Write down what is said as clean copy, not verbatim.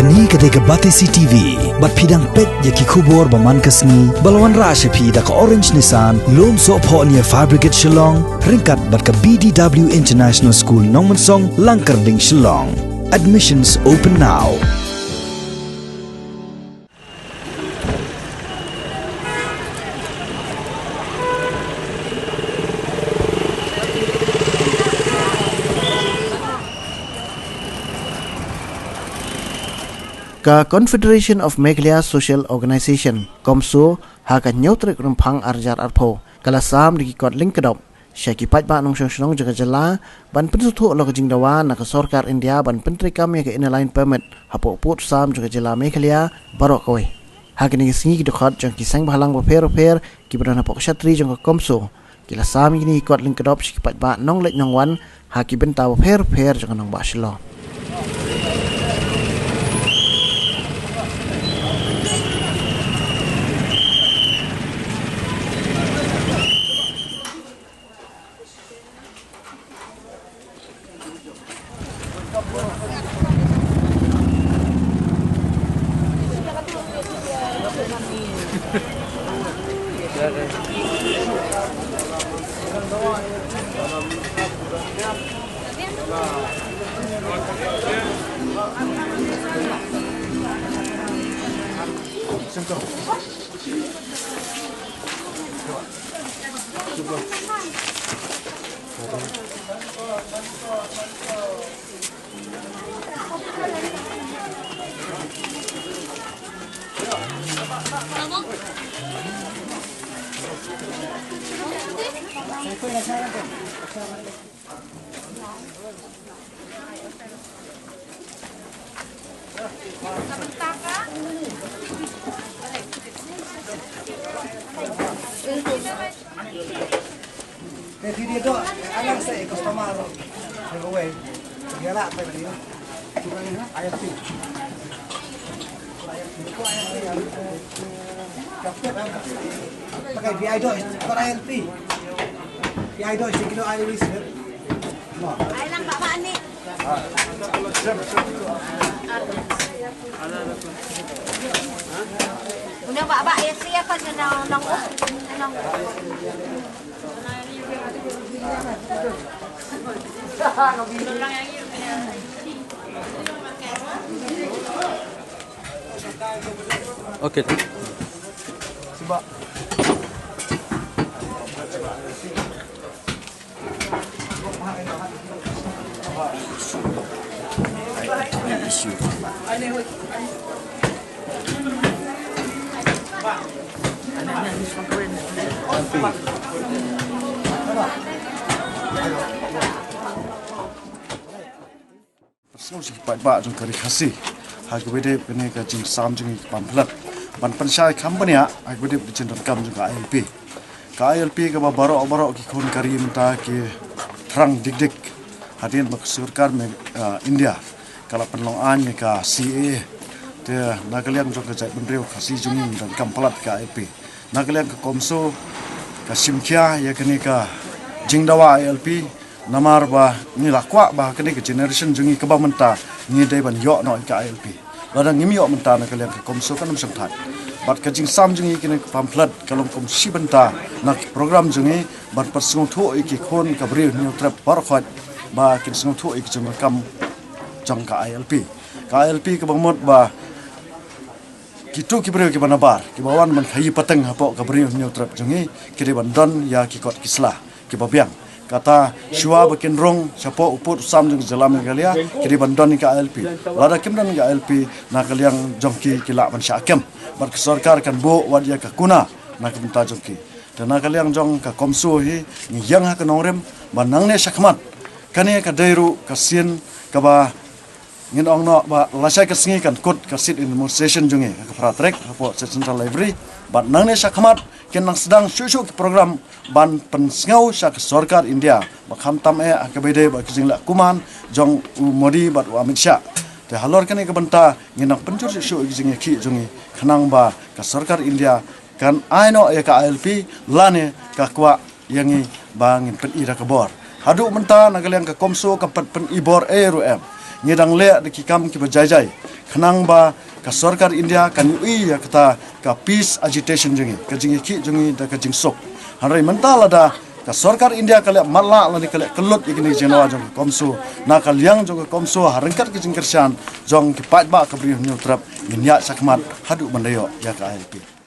Kani kadega Batesi TV, bat pidang pet yaki kubor baman kasni, balawan rasha pi da ka orange nisan, lom so po niya Fabricate Shillong, ringkat bat ka BDW International School Nongmansong, Langkarding Shillong. Admissions open now. Ka Confederation of Meghalaya Social Organisation Comso ha ka nyautrek rumpang arjar arpo kala sam di kot Lyngkdop syaki Paidbah nong syong jaga jala ban Pynsngewthuh lo Jingdawa na ka sorkar India ban pentri kami ka inline permit hapo put sam jaga jala Meghalaya barok kowe ha kini singi ki dokhat jang ki sang balang bo per ki berana pok syatri jang ka Comso kila sam kini kot Lyngkdop syaki Paidbah nong lek nong wan ha ki benta bo per jang nong ba shilo. Dia tu anak saya customer away. Dia lah apa tadi? Cuma ni IFT. Pakai VI dot, kau ILP. VI dot sekilo ILP. No. Ay lang baba ni. Una baba ya siapa nang nang. Okey. Sebab Isu. Persau si Paidbah jong kari khasi ha gbede bene ka jing sam jing pamplat ban panchai company a gbede jing kam jong ka ILP ka ba baro ki khon kari menta ki thrang dik hadin mak surkar me India kala penlong an ka CA te nagaliang jong ka jai benreu khasi jong dan kamplat ka ILP nagaliang ka Comso ka simkhia ya kene ka Jingdawa ILP namar ba ni lakwa ba kene ke generation jungi ke ba menta ni dai ban yo no ka ILP ladang ngim yo menta na kalian ke Comso kan sam that bat ka jing sam jungi kene pamphlet kalom kom si benta na program jungi bat Pynsngewthuh ki khon ka bri ni trap par khot ba Pynsngewthuh ki jong kam jong ka ILP ke bangmot ba kitu ki bri ki banabar ki bawan man khai pateng hapo ka bri ni trap jungi ki ban don ya ki kot kisla ki babiang kata shua bakin rong siapa uput sam jeng jalan Meghalaya kiri bandon ka ILP lada kimdan ka ILP na kaliang jongki kila ban syakem bar kesorkar kan bo wadia ka kuna na kimta jongki dan na kaliang jong ka Comso hi ngiyang ha kanorem banang ne syakmat kane ka dairu ka sin ka ba ngin ong no ba lasai ka singi kan kod ka sit in session jonge ka pratrek apo central library ban nang ne syakmat ken nang sedang syusuk program ban Pynsngewthuh syak sorkar India bakham tam akabede ba kijingla kuman jong Modi bat Amit Shah te halor kane ka banta nginang pencur syusuk kijing ki jongi khanang ba ka sorkar India kan aino ya ka ILP lane ka kwa yangi bangin pen ira ka bor hadu menta nagaliang ka Comso ka pen ibor rum ngidang le de ki kam ki bajai kenang ba ka sarkar India kan ui ya kata ka peace agitation jengi ka jingi ki jengi da ka jing sok hanrai mentala da ka sarkar India kale malla lani kale kelut igni Jingdawa jong Comso na ka liang jong Comso harengkat ki jing kersan jong ki Paidbah ka bri nyu trap minyak sakmat hadu bandayo ya ka LP